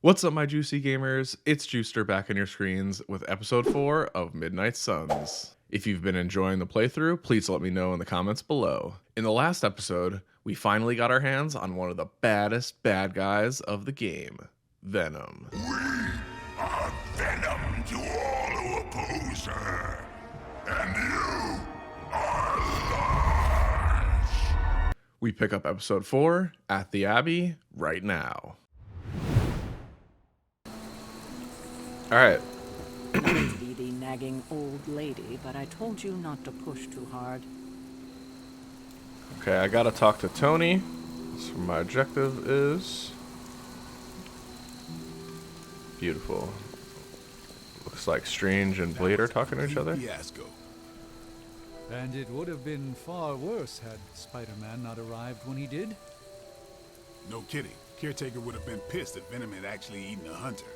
What's up, my juicy gamers? It's Juicer back on your screens with episode 4 of Midnight Suns. If you've been enjoying the playthrough, please let me know in the comments below. In the last episode, we finally got our hands on one of the baddest bad guys of the game, Venom. We are Venom to all who oppose her, and you are large. We pick up episode 4 at the Abbey right now. Alright. Be the nagging old lady, but I told you not to push too hard. Okay, I gotta talk to Tony. That's what my objective is. Beautiful. Looks like Strange and Blade are talking to each other. Fiasco. And it would have been far worse had Spider-Man not arrived when he did. No kidding. Caretaker would have been pissed if Venom had actually eaten a hunter.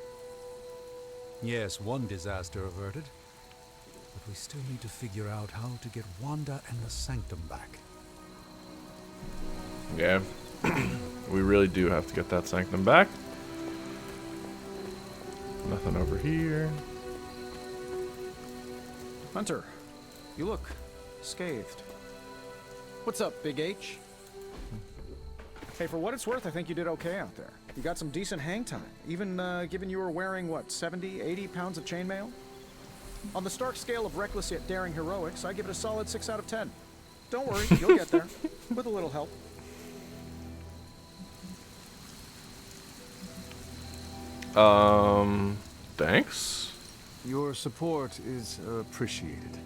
Yes, one disaster averted. But we still need to figure out how to get Wanda and the Sanctum back. Yeah. We really do have to get that Sanctum back. Nothing over here. Hunter, you look scathed. What's up, Big H? Hey, for what it's worth, I think you did okay out there. You got some decent hang time, even given you were wearing, what, 70, 80 pounds of chainmail? On the Stark scale of reckless yet daring heroics, I give it a solid 6 out of 10. Don't worry, you'll get there, with a little help. Thanks. Your support is appreciated.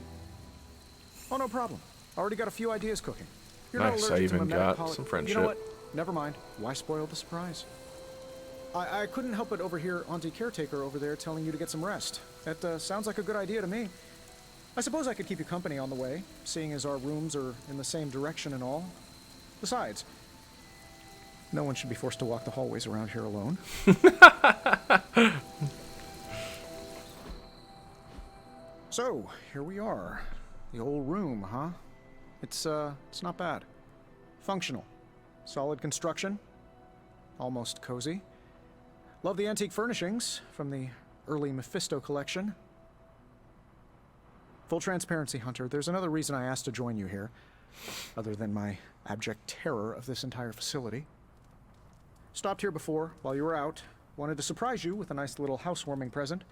Oh, no problem. Already got a few ideas cooking. You're Nice, not I allergic to even my got medical- some friendship. You know what? Never mind. Why spoil the surprise? I couldn't help but overhear Auntie Caretaker over there telling you to get some rest. That sounds like a good idea to me. I suppose I could keep you company on the way, seeing as our rooms are in the same direction and all. Besides, no one should be forced to walk the hallways around here alone. So, here we are. The old room, huh? It's not bad. Functional. Solid construction. Almost cozy. Love the antique furnishings from the early Mephisto collection. Full transparency, Hunter, there's another reason I asked to join you here, other than my abject terror of this entire facility. Stopped here before, while you were out. Wanted to surprise you with a nice little housewarming present.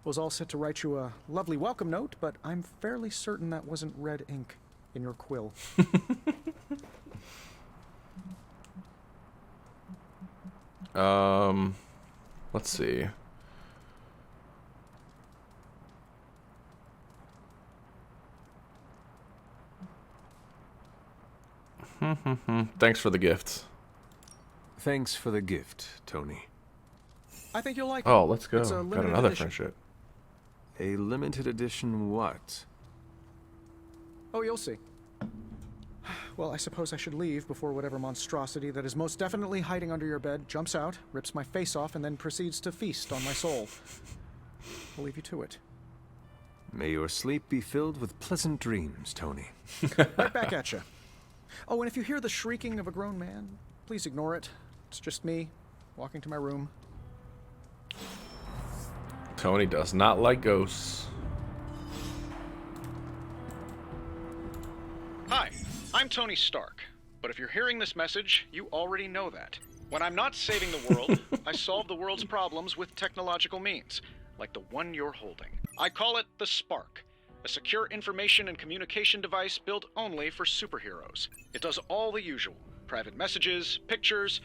Was all set to write you a lovely welcome note, but I'm fairly certain that wasn't red ink in your quill. Let's see. Thanks for the gift. Thanks for the gift, Tony. I think you'll like it. Oh, let's go. It's a Got limited another edition. friendship. A limited edition what? Oh, you'll see. Well, I suppose I should leave before whatever monstrosity that is most definitely hiding under your bed jumps out, rips my face off, and then proceeds to feast on my soul. I'll leave you to it. May your sleep be filled with pleasant dreams, Tony. Right back at you. Oh, and if you hear the shrieking of a grown man, please ignore it. It's just me, walking to my room. Tony does not like ghosts. Hi, I'm Tony Stark, but if you're hearing this message, you already know that. When I'm not saving the world, I solve the world's problems with technological means, like the one you're holding. I call it the Spark, a secure information and communication device built only for superheroes. It does all the usual, private messages, pictures,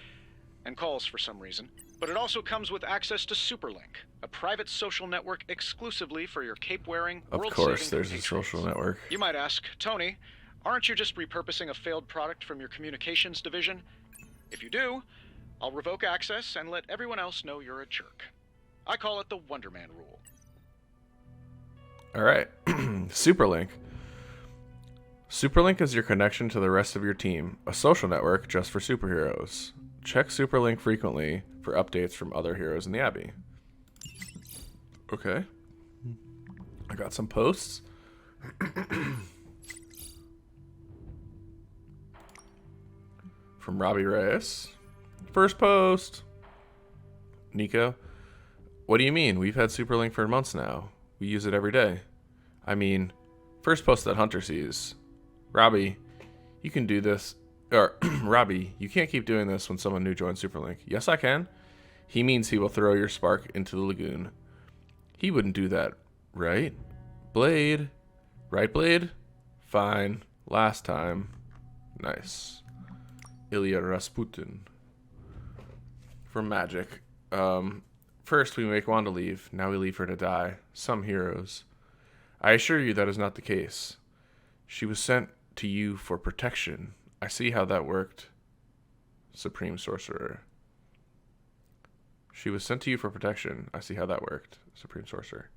and calls for some reason. But it also comes with access to Superlink, a private social network exclusively for your cape-wearing, Of world-saving course, there's a compatriots. social network. You might ask, Tony, aren't you just repurposing a failed product from your communications division? If you do, I'll revoke access and let everyone else know you're a jerk. I call it the Wonder Man rule. All right. Superlink. Superlink is your connection to the rest of your team, a social network just for superheroes. Check Superlink frequently for updates from other heroes in the Abbey. Okay. I got some posts. From Robbie Reyes. First post. Nico, What do you mean? We've had Superlink for months now. We use it every day. I mean, first post that Hunter sees. Robbie, you can do this. Or, Robbie, you can't keep doing this when someone new joins Superlink. Yes, I can. He means he will throw your spark into the lagoon. He wouldn't do that, right? Blade. Right, Blade? Fine. Last time. Nice. Ilya Rasputin. For magic. First we make Wanda leave. Now we leave her to die. Some heroes. I assure you that is not the case. She was sent to you for protection. I see how that worked. Supreme Sorcerer. She was sent to you for protection. I see how that worked. Supreme Sorcerer.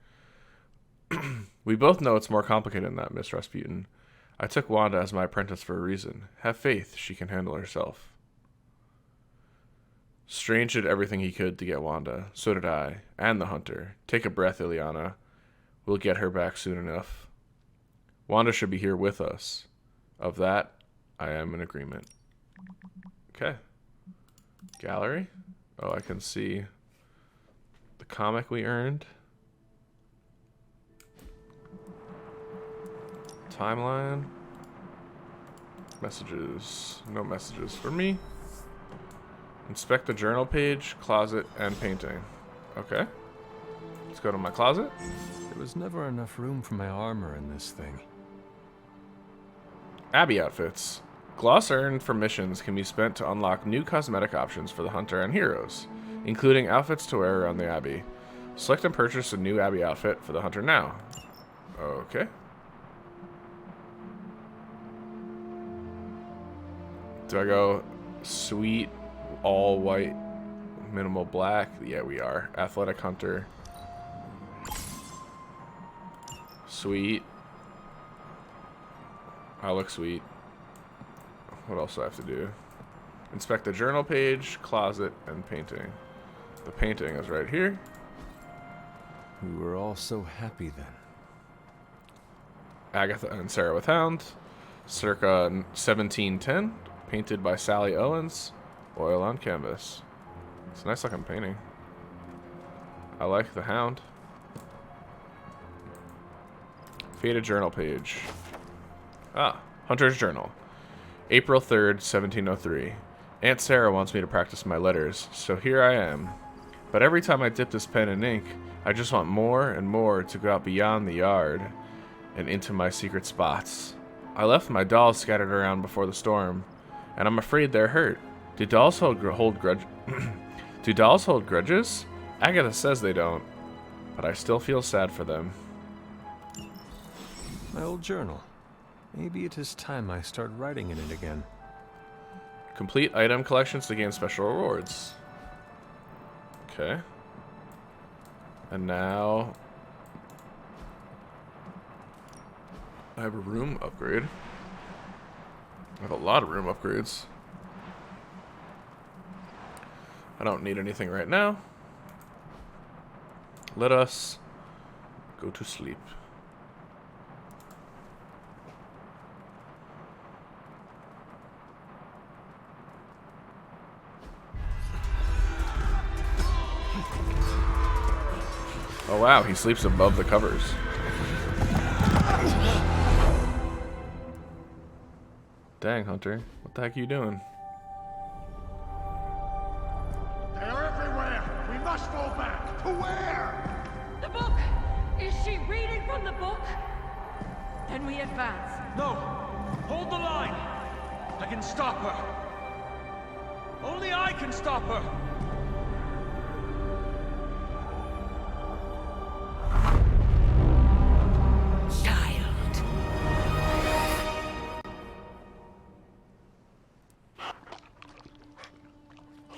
We both know it's more complicated than that, Miss Rasputin. I took Wanda as my apprentice for a reason. Have faith, she can handle herself. Strange did everything he could to get Wanda. So did I. And the Hunter. Take a breath, Ileana. We'll get her back soon enough. Wanda should be here with us. Of that, I am in agreement. Okay. Gallery. Oh, I can see the comic we earned. Timeline. Messages. No messages for me. Inspect the journal page, closet, and painting. Okay. Let's go to my closet. There was never enough room for my armor in this thing. Abbey outfits. Gloss earned from missions can be spent to unlock new cosmetic options for the Hunter and heroes, including outfits to wear around the Abbey. Select and purchase a new Abbey outfit for the Hunter now. Okay. Do I go sweet, all white, minimal black? Yeah, we are. Athletic Hunter. Sweet. I look sweet. What else do I have to do? Inspect the journal page, closet, and painting. The painting is right here. We were all so happy then. Agatha and Sarah with Hound. Circa 1710. Painted by Sally Owens. Oil on canvas. It's a nice looking painting. I like the Hound. Faded journal page. Ah, Hunter's Journal. April 3rd, 1703. Aunt Sarah wants me to practice my letters, so here I am. But every time I dip this pen in ink, I just want more and more to go out beyond the yard and into my secret spots. I left my dolls scattered around before the storm, and I'm afraid they're hurt. Do dolls hold Do dolls hold grudges? Agatha says they don't, but I still feel sad for them. My old journal. Maybe it is time I start writing in it again. Complete item collections to gain special rewards. Okay. And now I have a room upgrade. I have a lot of room upgrades. I don't need anything right now. Let us go to sleep. Oh wow, he sleeps above the covers. Dang, Hunter. What the heck are you doing? They're everywhere! We must fall back! To where? The book! Is she reading from the book? Then we advance. No! Hold the line! I can stop her! Only I can stop her!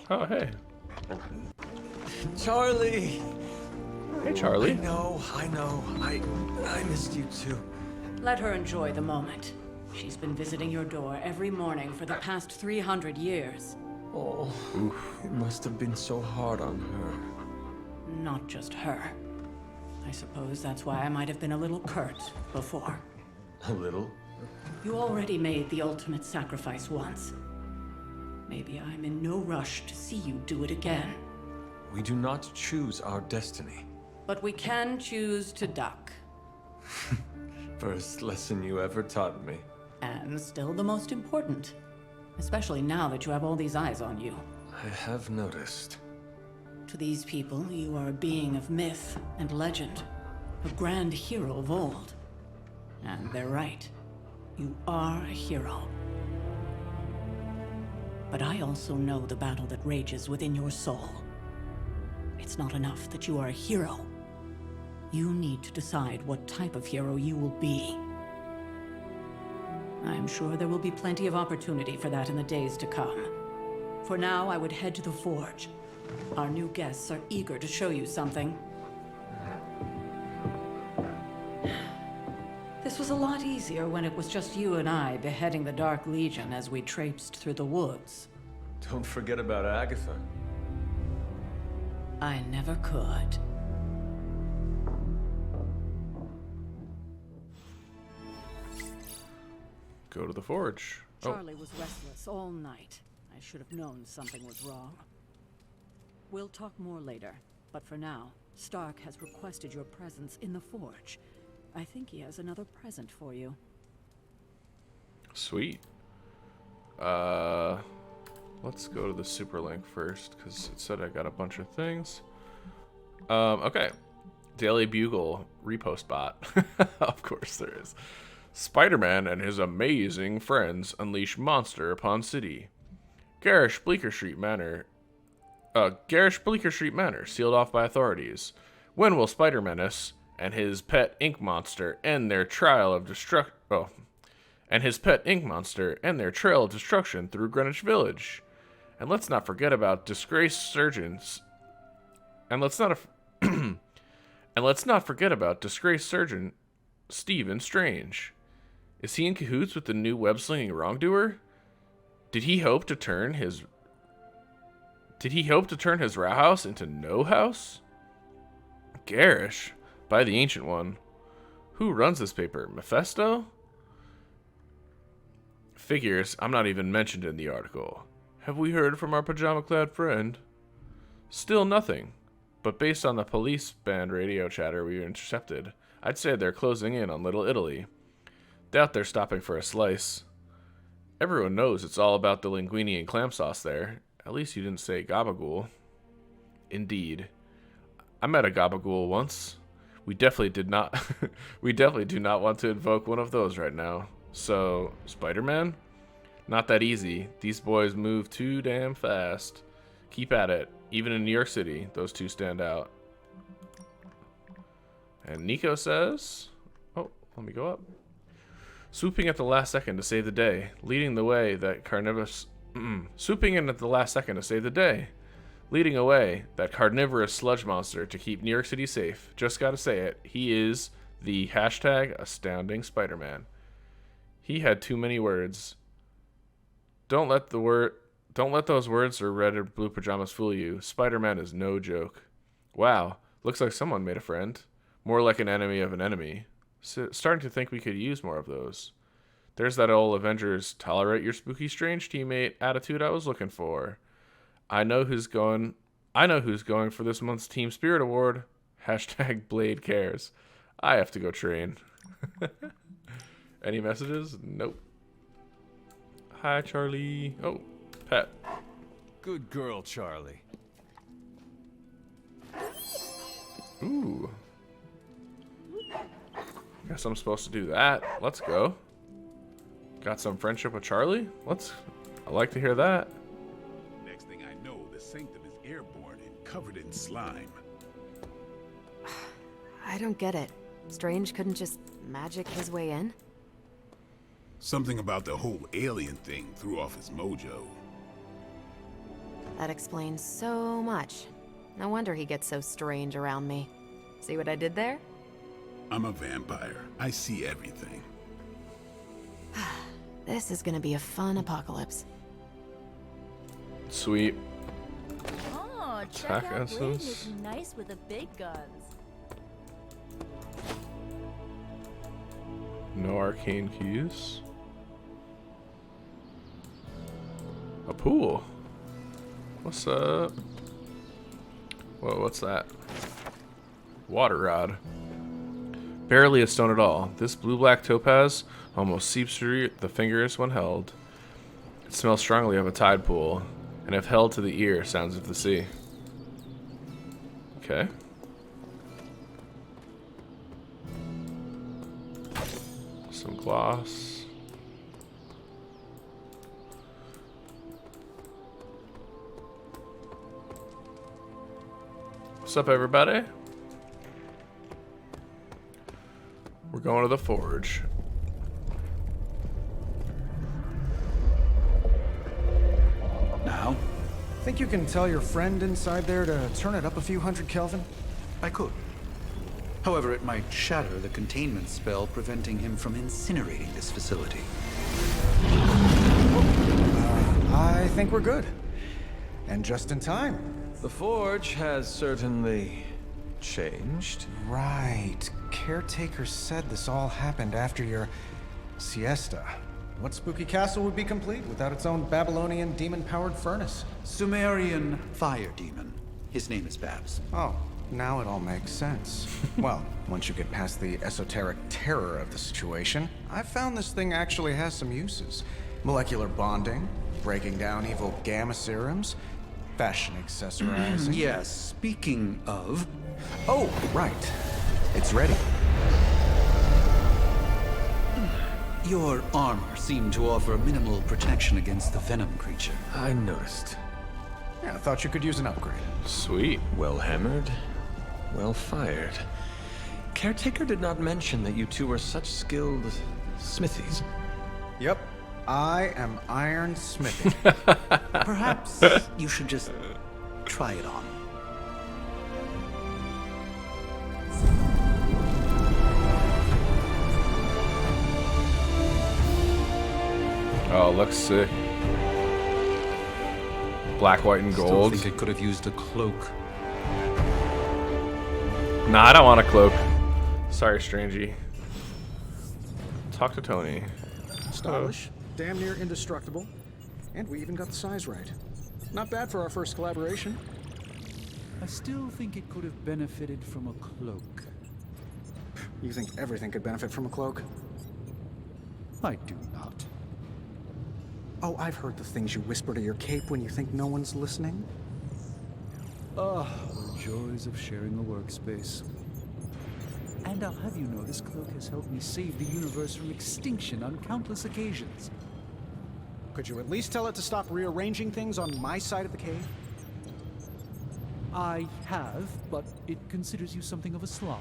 Oh, hey. Charlie! Hey, Charlie. I know. I missed you too. Let her enjoy the moment. She's been visiting your door every morning for the past 300 years. Oh, it must have been so hard on her. Not just her. I suppose that's why I might have been a little curt before. A little? You already made the ultimate sacrifice once. Maybe I'm in no rush to see you do it again. We do not choose our destiny. But we can choose to duck. First lesson you ever taught me. And still the most important. Especially now that you have all these eyes on you. I have noticed. To these people, you are a being of myth and legend. A grand hero of old. And they're right. You are a hero. But I also know the battle that rages within your soul. It's not enough that you are a hero. You need to decide what type of hero you will be. I'm sure there will be plenty of opportunity for that in the days to come. For now, I would head to the Forge. Our new guests are eager to show you something. This was a lot easier when it was just you and I beheading the Dark Legion as we traipsed through the woods. Don't forget about Agatha. I never could. Go to the forge. Charlie was restless all night. I should have known something was wrong. We'll talk more later, but for now, Stark has requested your presence in the forge. I think he has another present for you. Sweet. Let's go to the super link first, because it said I got a bunch of things. Okay. Daily Bugle repost bot. Of course there is. Spiderman and his amazing friends unleash monster upon city. Garish Bleecker Street Manor, sealed off by authorities. When will Spider-Menace and his pet ink monster end their trail of destruction through Greenwich Village? And let's not forget about disgraced surgeons. And let's not forget about disgraced surgeon Stephen Strange. Is he in cahoots with the new web-slinging wrongdoer? Did he hope to turn his row house into no house? Garish, by the Ancient One. Who runs this paper? Mephisto? Figures I'm not even mentioned in the article. Have we heard from our pajama-clad friend? Still nothing. But based on the police band radio chatter we intercepted, I'd say they're closing in on Little Italy. Doubt they're stopping for a slice. Everyone knows it's all about the linguine and clam sauce there. At least you didn't say gabagool. Indeed. I met a gabagool once. We definitely do not want to invoke one of those right now. So, Spider-Man? Not that easy. These boys move too damn fast. Keep at it. Even in New York City, those two stand out. And Nico says... Oh, let me go up. Swooping at the last second to save the day. Leading the way that carnivorous... Swooping in at the last second to save the day. Leading away that carnivorous sludge monster to keep New York City safe. Just gotta say it. He is the #astounding Spider-Man. He had too many words. Don't let those words or red or blue pajamas fool you. Spider-Man is no joke. Wow, looks like someone made a friend. More like an enemy of an enemy. Starting to think we could use more of those. There's that old Avengers tolerate your spooky strange teammate attitude I was looking for. I know who's going for this month's Team Spirit Award. #Blade cares. I have to go train. Any messages? Nope. Hi, Charlie. Oh, pet. Good girl, Charlie. Ooh. Guess I'm supposed to do that. Let's go. Got some friendship with Charlie? I like to hear that. Next thing I know, the sanctum is airborne and covered in slime. I don't get it. Strange couldn't just magic his way in? Something about the whole alien thing threw off his mojo. That explains so much. No wonder he gets so strange around me. See what I did there? I'm a vampire. I see everything. This is gonna be a fun apocalypse. Sweet. Oh, check Attack out Blade essence. looking nice with the big guns. No arcane keys. A pool. What's up? Whoa, what's that? Water rod. Barely a stone at all. This blue-black topaz almost seeps through the fingers when held. It smells strongly of a tide pool, and if held to the ear, sounds of the sea. Okay. Some gloss. What's up, everybody? We're going to the forge. Now? Think you can tell your friend inside there to turn it up a few hundred Kelvin? I could. However, it might shatter the containment spell preventing him from incinerating this facility. I think we're good. And just in time. The forge has certainly changed. Right. Caretaker said this all happened after your siesta. What spooky castle would be complete without its own Babylonian demon-powered furnace? Sumerian fire demon. His name is Babs. Oh, now it all makes sense. Well, once you get past the esoteric terror of the situation, I've found this thing actually has some uses. Molecular bonding, breaking down evil gamma serums, fashion accessorizing. Yes, speaking of... Oh, right. It's ready. Your armor seemed to offer minimal protection against the Venom creature. I noticed. Yeah, I thought you could use an upgrade. Sweet. Well hammered, well fired. Caretaker did not mention that you two were such skilled smithies. Yep, I am Iron Smithy. Perhaps you should just try it on. Oh, looks sick. Black, white, and gold. Still think it could have used a cloak. Nah, I don't want a cloak. Sorry, Strangey. Talk to Tony. Stylish, damn near indestructible, and we even got the size right. Not bad for our first collaboration. I still think it could have benefited from a cloak. You think everything could benefit from a cloak? I do not. Oh, I've heard the things you whisper to your cape when you think no one's listening. Ah, the joys of sharing a workspace. And I'll have you know this cloak has helped me save the universe from extinction on countless occasions. Could you at least tell it to stop rearranging things on my side of the cave? I have, but it considers you something of a slob.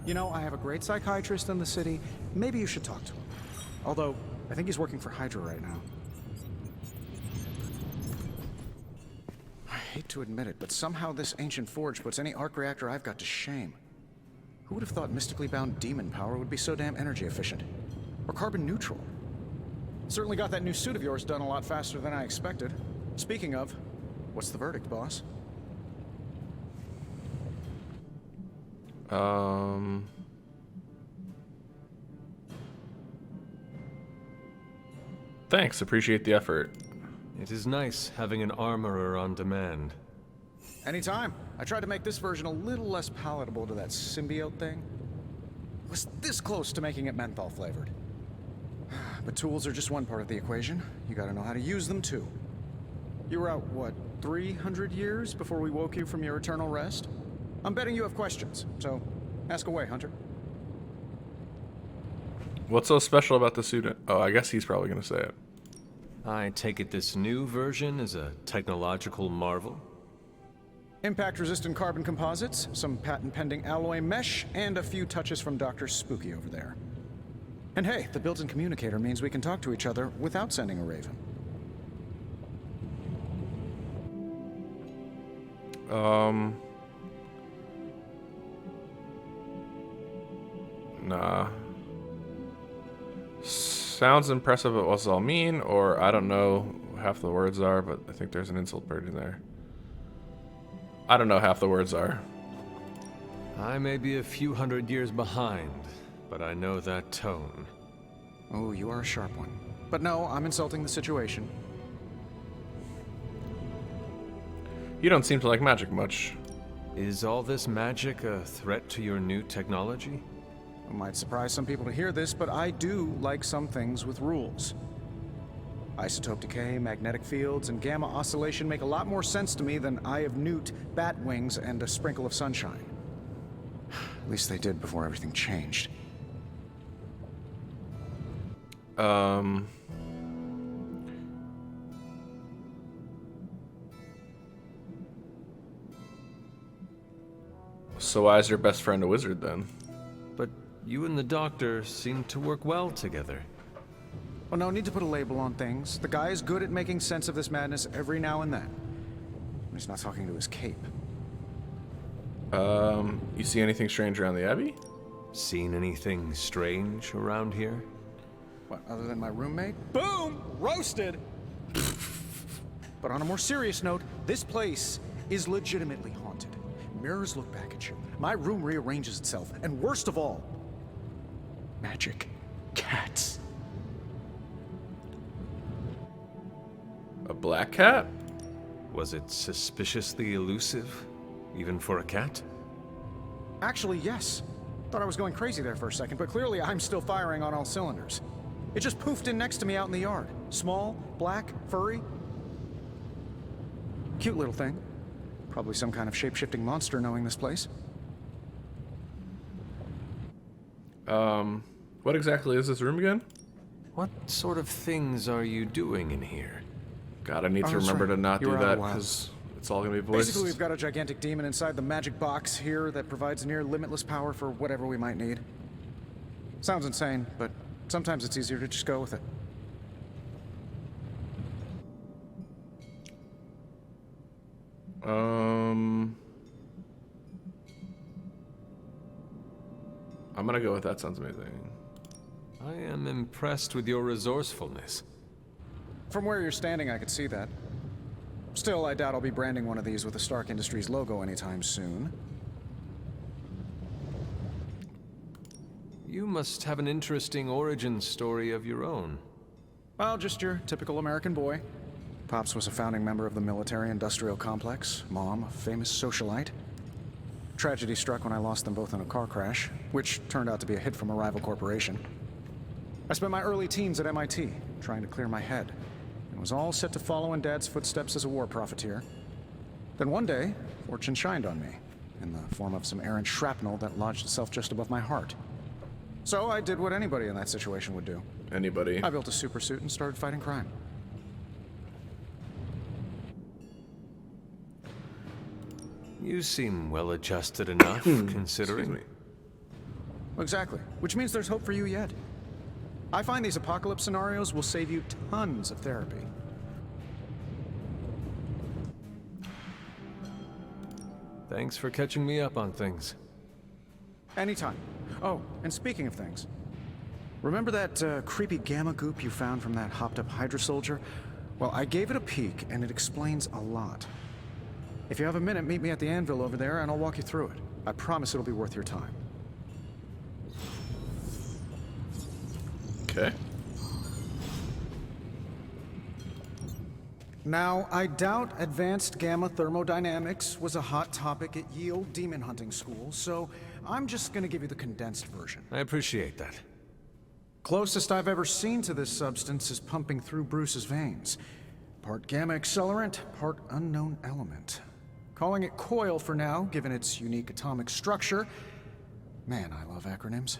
You know, I have a great psychiatrist in the city. Maybe you should talk to him. Although, I think he's working for Hydra right now. I hate to admit it, but somehow this ancient forge puts any arc reactor I've got to shame. Who would have thought mystically bound demon power would be so damn energy efficient? Or carbon neutral? Certainly got that new suit of yours done a lot faster than I expected. Speaking of, what's the verdict, boss? Thanks, appreciate the effort. It is nice having an armorer on demand. Anytime. I tried to make this version a little less palatable to that symbiote thing. It was this close to making it menthol flavored. But tools are just one part of the equation. You gotta know how to use them too. You were out, what, 300 years before we woke you from your eternal rest? I'm betting you have questions, so ask away, Hunter. What's so special about the suit? Oh, I guess he's probably gonna say it. I take it this new version is a technological marvel? Impact-resistant carbon composites, some patent-pending alloy mesh, and a few touches from Dr. Spooky over there. And hey, the built-in communicator means we can talk to each other without sending a raven. Nah. Sounds impressive, but what's it all mean? Or I don't know half the words are, but I think there's an insult bird in there. I don't know half the words are. I may be a few hundred years behind, but I know that tone. Oh, you are a sharp one. But no, I'm insulting the situation. You don't seem to like magic much. Is all this magic a threat to your new technology? It might surprise some people to hear this, but I do like some things with rules. Isotope decay, magnetic fields, and gamma oscillation make a lot more sense to me than Eye of Newt, bat wings, and a sprinkle of sunshine. At least they did before everything changed. So why is your best friend a wizard then? But you and the doctor seem to work well together. Well, no need to put a label on things. The guy is good at making sense of this madness every now and then. He's not talking to his cape. You see anything strange around the Abbey? Seen anything strange around here? What, other than my roommate? Boom! Roasted! But on a more serious note, this place is legitimately haunted. Mirrors look back at you. My room rearranges itself. And worst of all, magic cats. A black cat? Was it suspiciously elusive, even for a cat? Actually, yes. Thought I was going crazy there for a second, but clearly I'm still firing on all cylinders. It just poofed in next to me out in the yard. Small, black, furry. Cute little thing. Probably some kind of shape-shifting monster knowing this place. What exactly is this room again? What sort of things are you doing in here? God, I need to remember to not do that because it's all gonna be voiced. Basically, we've got a gigantic demon inside the magic box here that provides near limitless power for whatever we might need. Sounds insane, but sometimes it's easier to just go with it. I'm gonna go with that. Sounds amazing. I am impressed with your resourcefulness. From where you're standing, I could see that. Still, I doubt I'll be branding one of these with the Stark Industries logo anytime soon. You must have an interesting origin story of your own. Well, just your typical American boy. Pops was a founding member of the military-industrial complex. Mom, a famous socialite. Tragedy struck when I lost them both in a car crash, which turned out to be a hit from a rival corporation. I spent my early teens at MIT, trying to clear my head, and was all set to follow in Dad's footsteps as a war profiteer. Then one day, fortune shined on me, in the form of some errant shrapnel that lodged itself just above my heart. So I did what anybody in that situation would do. Anybody? I built a super suit and started fighting crime. You seem well-adjusted enough, considering. Exactly. Which means there's hope for you yet. I find these apocalypse scenarios will save you tons of therapy. Thanks for catching me up on things. Anytime. Oh, and speaking of things, remember that creepy gamma goop you found from that hopped-up Hydra soldier? Well, I gave it a peek, and it explains a lot. If you have a minute, meet me at the anvil over there, and I'll walk you through it. I promise it'll be worth your time. Okay. Now, I doubt advanced gamma thermodynamics was a hot topic at ye old demon hunting school, so I'm just gonna give you the condensed version. I appreciate that. Closest I've ever seen to this substance is pumping through Bruce's veins. Part gamma accelerant, part unknown element. Calling it Coil for now, given its unique atomic structure. Man, I love acronyms.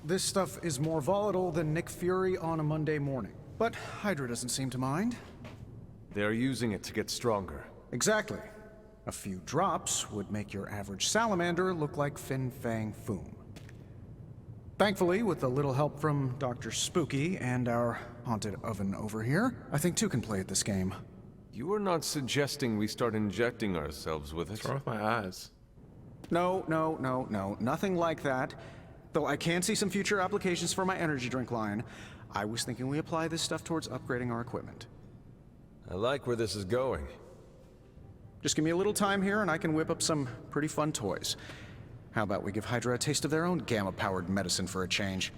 This stuff is more volatile than Nick Fury on a Monday morning. But Hydra doesn't seem to mind. They're using it to get stronger. Exactly. A few drops would make your average salamander look like Fin Fang Foom. Thankfully, with a little help from Dr. Spooky and our haunted oven over here, I think two can play at this game. You are not suggesting we start injecting ourselves with it? What's wrong with my eyes? No. Nothing like that. Though I can see some future applications for my energy drink line. I was thinking we apply this stuff towards upgrading our equipment. I like where this is going. Just give me a little time here and I can whip up some pretty fun toys. How about we give Hydra a taste of their own gamma-powered medicine for a change?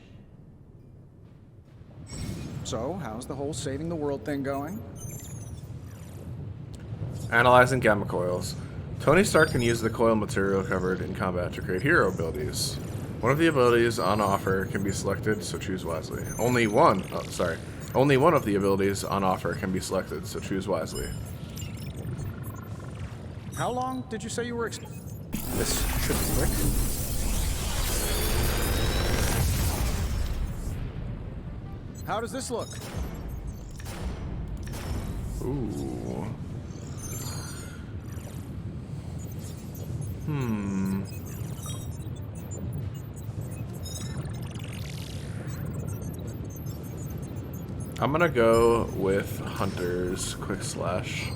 So, how's the whole saving the world thing going? Analyzing gamma coils. Tony Stark can use the coil material covered in combat to create hero abilities. One of the abilities on offer can be selected, so choose wisely. Only one of the abilities on offer can be selected, so choose wisely. How long did you say you were This should be quick. How does this look? Ooh. I'm gonna go with Hunter's quick slash.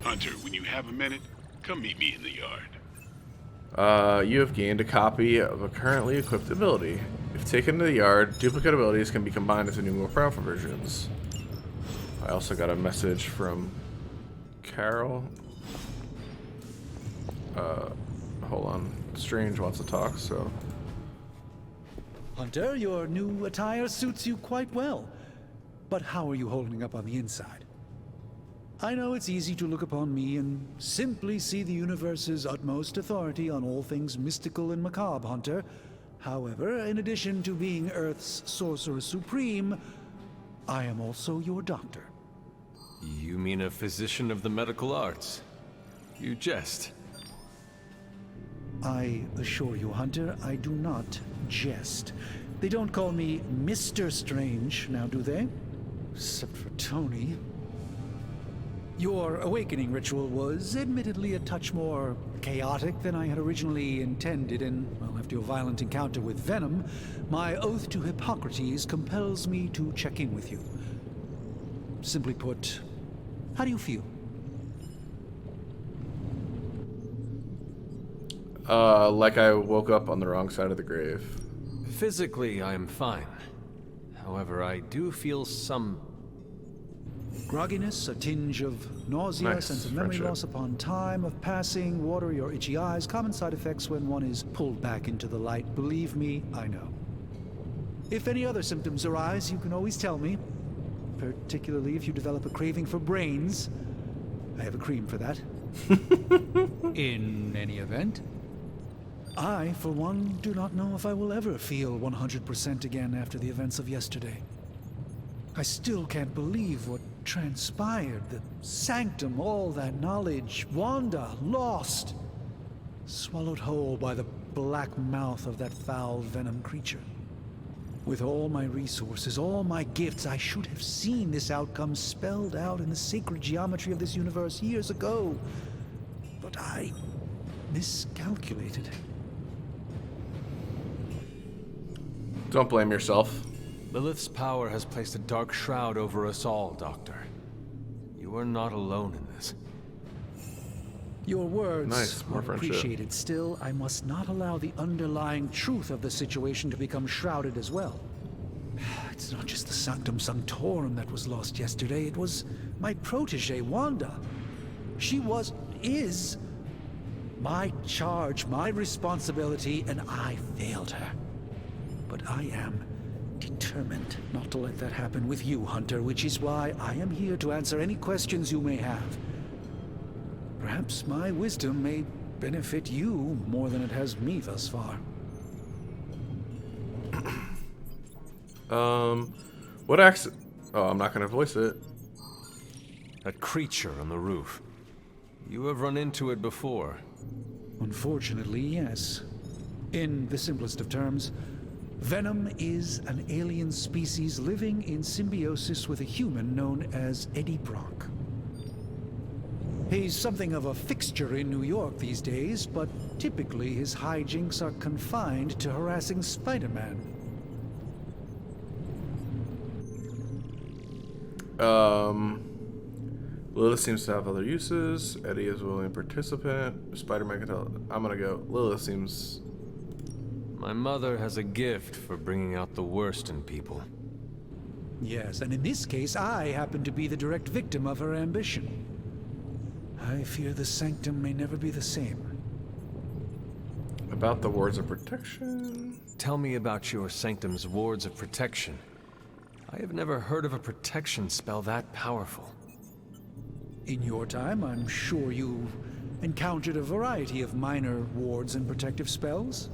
Hunter, when you have a minute, come meet me in the yard. You have gained a copy of a currently equipped ability. If taken to the yard, duplicate abilities can be combined into new, more powerful versions. I also got a message from Carol. Hold on. Strange wants to talk, so... Hunter, your new attire suits you quite well. But how are you holding up on the inside? I know it's easy to look upon me and simply see the universe's utmost authority on all things mystical and macabre, Hunter. However, in addition to being Earth's Sorcerer Supreme, I am also your doctor. You mean a physician of the medical arts? You jest. I assure you, Hunter, I do not jest. They don't call me Mr. Strange, now do they? Except for Tony. Your awakening ritual was admittedly a touch more chaotic than I had originally intended, and, well, after your violent encounter with Venom, my oath to Hippocrates compels me to check in with you. Simply put, how do you feel? Like I woke up on the wrong side of the grave. Physically, I am fine. However, I do feel some... grogginess, a tinge of nausea, sense of memory loss upon time of passing, watery or itchy eyes, common side effects when one is pulled back into the light. Believe me, I know. If any other symptoms arise, you can always tell me. Particularly if you develop a craving for brains. I have a cream for that. In any event, I, for one, do not know if I will ever feel 100% again after the events of yesterday. I still can't believe what transpired. The sanctum, all that knowledge, Wanda, lost. Swallowed whole by the black mouth of that foul Venom creature. With all my resources, all my gifts, I should have seen this outcome spelled out in the sacred geometry of this universe years ago. But I miscalculated. Don't blame yourself. Lilith's power has placed a dark shroud over us all, Doctor. You are not alone in this. Your words Nice, more are friendship. appreciated. Still, I must not allow the underlying truth of the situation to become shrouded as well. It's not just the Sanctum Sanctorum that was lost yesterday. It was my protege, Wanda. She is my charge, my responsibility, and I failed her. But I am determined not to let that happen with you, Hunter, which is why I am here to answer any questions you may have. Perhaps my wisdom may benefit you more than it has me thus far. What accent? Oh, I'm not gonna voice it. That creature on the roof. You have run into it before. Unfortunately, yes. In the simplest of terms, Venom is an alien species living in symbiosis with a human known as Eddie Brock. He's something of a fixture in New York these days, but typically his hijinks are confined to harassing Spiderman. Lilith seems to have other uses. Eddie is a willing participant. Spider-Man can tell. I'm gonna go. Lilith seems... My mother has a gift for bringing out the worst in people. Yes, and in this case, I happen to be the direct victim of her ambition. I fear the Sanctum may never be the same. About the wards of protection? Tell me about your Sanctum's wards of protection. I have never heard of a protection spell that powerful. In your time, I'm sure you encountered a variety of minor wards and protective spells.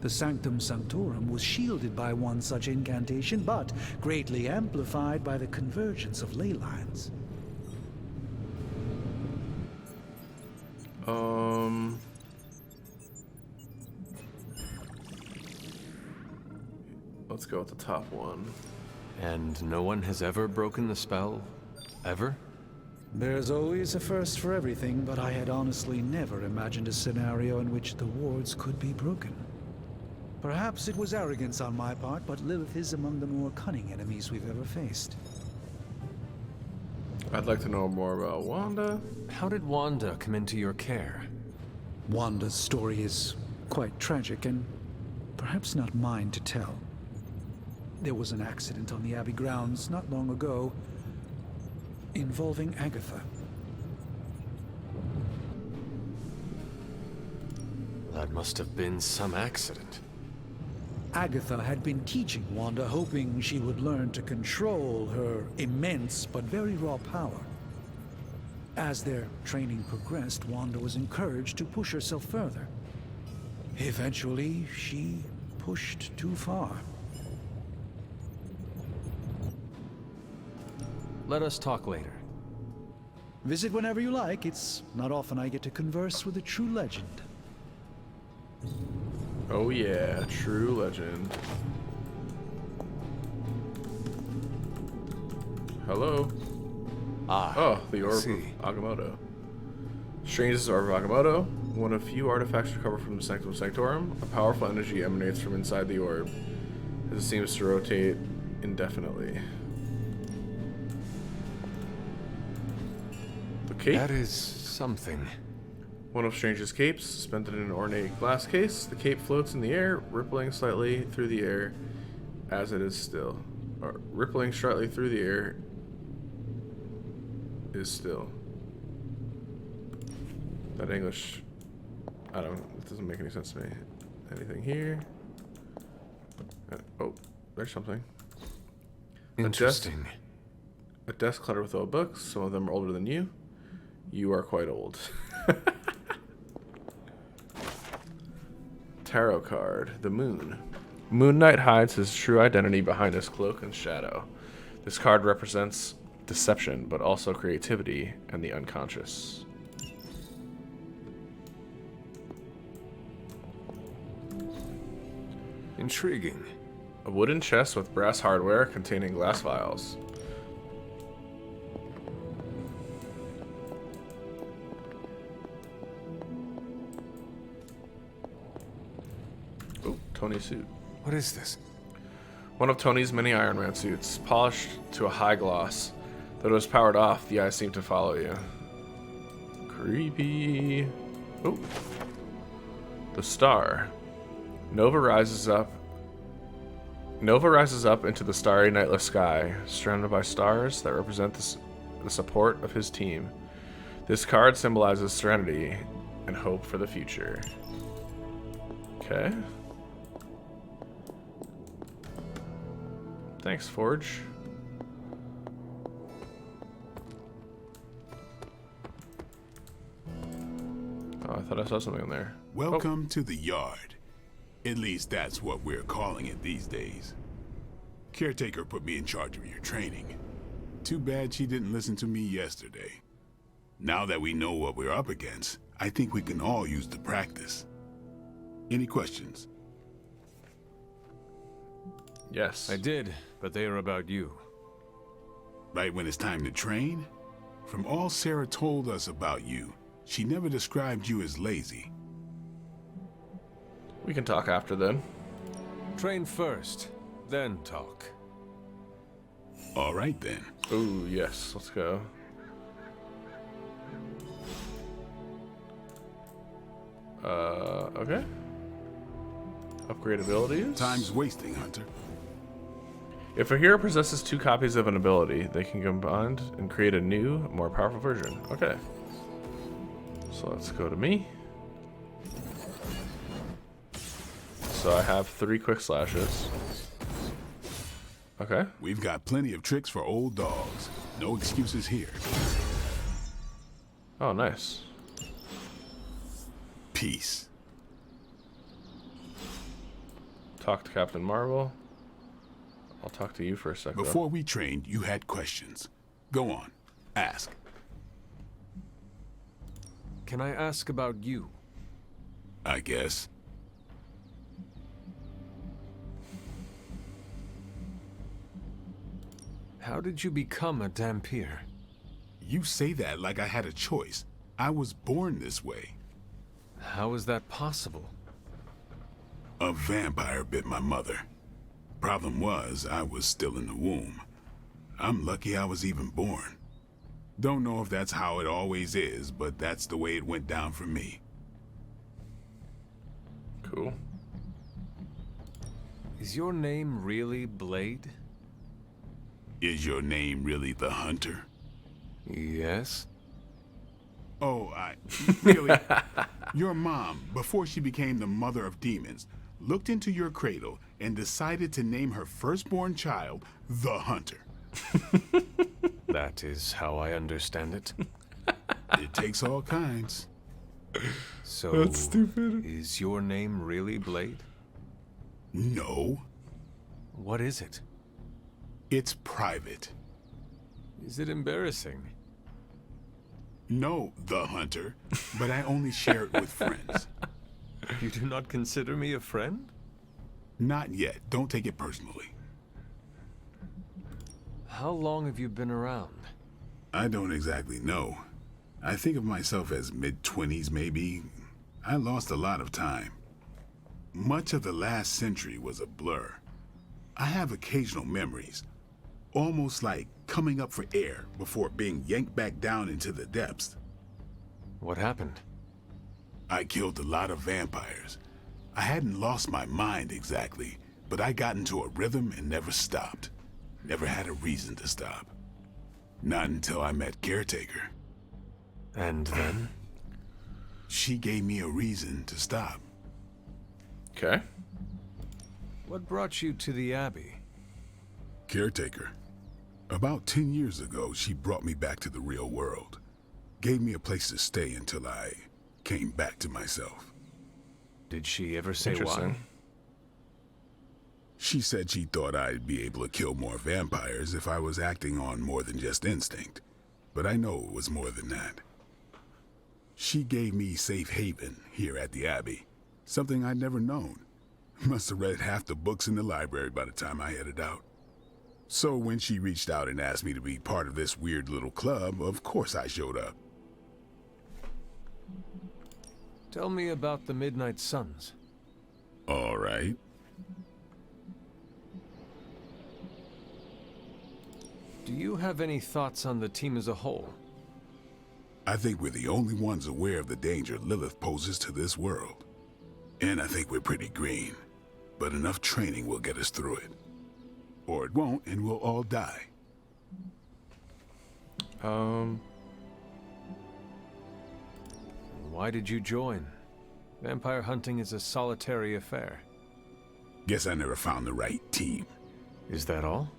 The Sanctum Sanctorum was shielded by one such incantation, but greatly amplified by the convergence of ley lines. Let's go with the top one. And no one has ever broken the spell? Ever? There's always a first for everything, but I had honestly never imagined a scenario in which the wards could be broken. Perhaps it was arrogance on my part, but Lilith is among the more cunning enemies we've ever faced. I'd like to know more about Wanda. How did Wanda come into your care? Wanda's story is quite tragic, and perhaps not mine to tell. There was an accident on the Abbey grounds not long ago involving Agatha. That must have been some accident. Agatha had been teaching Wanda, hoping she would learn to control her immense but very raw power. As their training progressed, Wanda was encouraged to push herself further. Eventually, she pushed too far. Let us talk later. Visit whenever you like. It's not often I get to converse with a true legend. Oh yeah, true legend. Hello. Oh, the Orb of Agamotto. Strange's Orb of Agamotto. One of few artifacts recovered from the Sanctum Sanctorum. A powerful energy emanates from inside the orb, as it seems to rotate indefinitely. The cape? That is something. One of Strange's capes, suspended in an ornate glass case. The cape floats in the air, rippling slightly through the air as it is still. Or rippling slightly through the air is still. That English, it doesn't make any sense to me. Anything here? Oh, there's something. Interesting. A desk cluttered with old books. Some of them are older than you. You are quite old. Tarot card, the Moon. Moon Knight hides his true identity behind his cloak and shadow. This card represents deception, but also creativity and the unconscious. Intriguing. A wooden chest with brass hardware containing glass vials. Oh, Tony's suit. What is this? One of Tony's many Iron Man suits, polished to a high gloss. Though it was powered off, the eyes seem to follow you. Creepy. Oh. The star. Nova rises up into the starry, nightless sky, surrounded by stars that represent the support of his team. This card symbolizes serenity and hope for the future. Okay. Thanks, Forge. Oh, I thought I saw something in there. Welcome to the yard. At least that's what we're calling it these days. Caretaker put me in charge of your training. Too bad she didn't listen to me yesterday. Now that we know what we're up against, I think we can all use the practice. Any questions? Yes. I did, but they are about you. Right when it's time to train? From all Sarah told us about you, she never described you as lazy. We can talk after then. Train first, then talk. All right then. Ooh, yes, let's go. Okay. Upgrade abilities. Time's wasting, Hunter. If a hero possesses 2 copies of an ability, they can combine and create a new, more powerful version. Okay. So let's go to me. So I have 3 quick slashes. Okay. We've got plenty of tricks for old dogs. No excuses here. Oh, nice. Peace. Talk to Captain Marvel. I'll talk to you for a second. Before we trained, you had questions. Go on. Ask. Can I ask about you? I guess. How did you become a Dampier? You say that like I had a choice. I was born this way. How is that possible? A vampire bit my mother. Problem was, I was still in the womb. I'm lucky I was even born. Don't know if that's how it always is, but that's the way it went down for me. Cool. Is your name really Blade? Is your name really the Hunter? Yes. Oh, really? Your mom, before she became the mother of demons, looked into your cradle and decided to name her firstborn child the Hunter. That is how I understand it. It takes all kinds. So, That's stupid. Is your name really Blade? No. What is it? It's private. Is it embarrassing? No, the Hunter, but I only share it with friends. You do not consider me a friend? Not yet. Don't take it personally. How long have you been around? I don't exactly know. I think of myself as mid-20s, maybe. I lost a lot of time. Much of the last century was a blur. I have occasional memories, almost like coming up for air before being yanked back down into the depths. What happened? I killed a lot of vampires. I hadn't lost my mind exactly, but I got into a rhythm and never stopped. Never had a reason to stop. Not until I met Caretaker. And then? She gave me a reason to stop. Okay. What brought you to the Abbey? Caretaker. About 10 years ago, she brought me back to the real world. Gave me a place to stay until I came back to myself. Did she ever say Interesting. why? She said she thought I'd be able to kill more vampires if I was acting on more than just instinct. But I know it was more than that. She gave me safe haven here at the Abbey. Something I'd never known. Must have read half the books in the library by the time I headed out. So when she reached out and asked me to be part of this weird little club, of course I showed up. Tell me about the Midnight Suns. All right. Do you have any thoughts on the team as a whole? I think we're the only ones aware of the danger Lilith poses to this world. And I think we're pretty green. But enough training will get us through it. Or it won't, and we'll all die. Why did you join? Vampire hunting is a solitary affair. Guess I never found the right team. Is that all?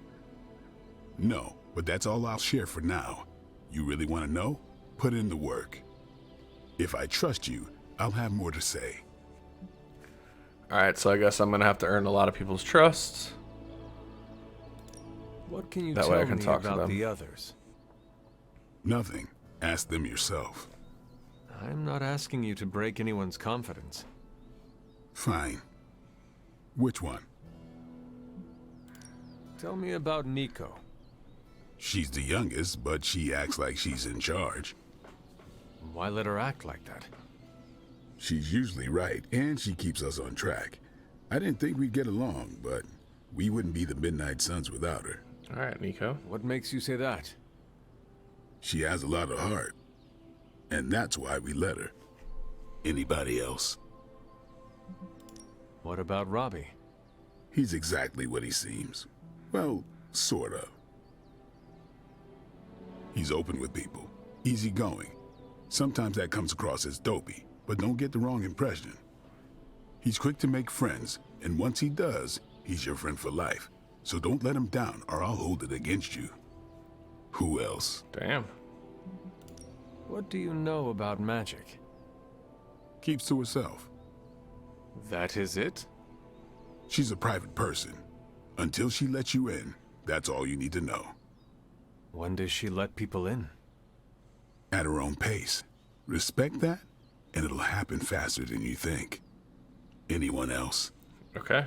No, but that's all I'll share for now. You really want to know? Put in the work. If I trust you, I'll have more to say. Alright, so I guess I'm going to have to earn a lot of people's trust. What can you That tell way I can me talk to about them. the others? Nothing. Ask them yourself. I'm not asking you to break anyone's confidence. Fine. Which one? Tell me about Nico. She's the youngest, but she acts like she's in charge. Why let her act like that? She's usually right, and she keeps us on track. I didn't think we'd get along, but we wouldn't be the Midnight Suns without her. Alright, Nico. What makes you say that? She has a lot of heart, and that's why we let her. Anybody else? What about Robbie? He's exactly what he seems. Well, sort of. He's open with people, easygoing. Sometimes that comes across as dopey, but don't get the wrong impression. He's quick to make friends, and once he does, he's your friend for life. So don't let him down, or I'll hold it against you. Who else? Damn. What do you know about magic? Keeps to herself. That is it? She's a private person. Until she lets you in, that's all you need to know. When does she let people in? At her own pace. Respect that, and it'll happen faster than you think. Anyone else? Okay.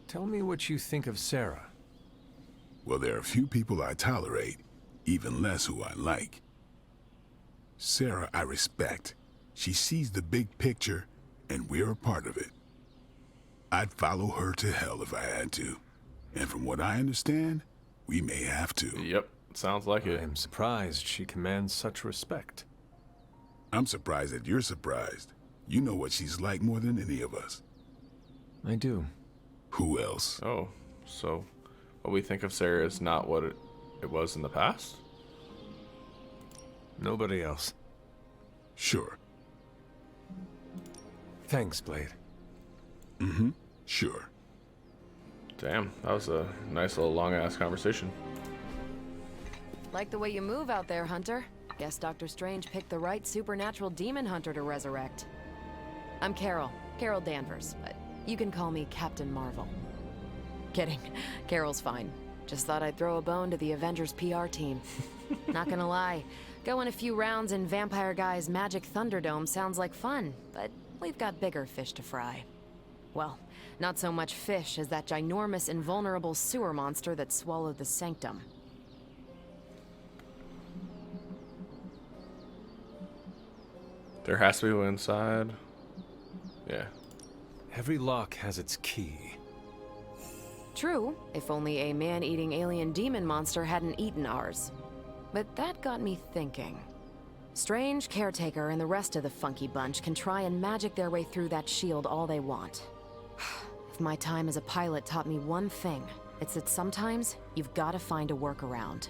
Tell me what you think of Sarah. Well, there are few people I tolerate, even less who I like. Sarah, I respect. She sees the big picture, and we're a part of it. I'd follow her to hell if I had to. And from what I understand, we may have to. Yep, sounds like it. I'm surprised she commands such respect. I'm surprised that you're surprised. You know what she's like more than any of us. I do. Who else? Oh, so what we think of Sarah is not what it was in the past? Nobody else. Sure. Thanks, Blade. Mm-hmm. Sure. Damn, that was a nice little long-ass conversation. Like the way you move out there, Hunter. Guess Dr. Strange picked the right supernatural demon hunter to resurrect. I'm Carol Danvers, but you can call me Captain Marvel. Kidding, Carol's fine. Just thought I'd throw a bone to the Avengers PR team. Not gonna lie, going a few rounds in Vampire Guy's Magic Thunderdome sounds like fun, but we've got bigger fish to fry. Well, not so much fish as that ginormous invulnerable sewer monster that swallowed the Sanctum. There has to be one inside. Yeah. Every lock has its key. True, if only a man-eating alien demon monster hadn't eaten ours. But that got me thinking. Strange, Caretaker, and the rest of the funky bunch can try and magic their way through that shield all they want. If my time as a pilot taught me one thing, it's that sometimes you've got to find a workaround.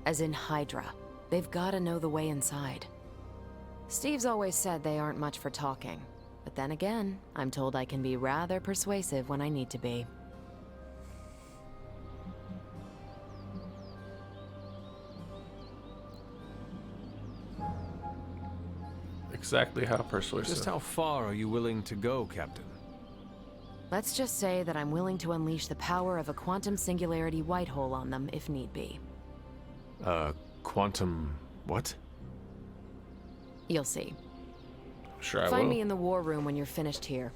As in Hydra, they've got to know the way inside. Steve's always said they aren't much for talking, but then again, I'm told I can be rather persuasive when I need to be. Exactly how persuasive. Just how far are you willing to go, Captain? Let's just say that I'm willing to unleash the power of a quantum singularity white hole on them if need be. Quantum... what? You'll see. Sure, I will. Find me in the war room when you're finished here.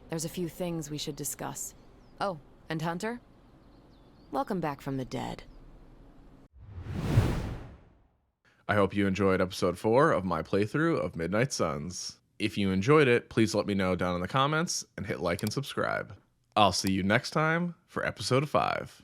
There's a few things we should discuss. Oh, and Hunter? Welcome back from the dead. I hope you enjoyed episode 4 of my playthrough of Midnight Suns. If you enjoyed it, please let me know down in the comments and hit like and subscribe. I'll see you next time for episode 5.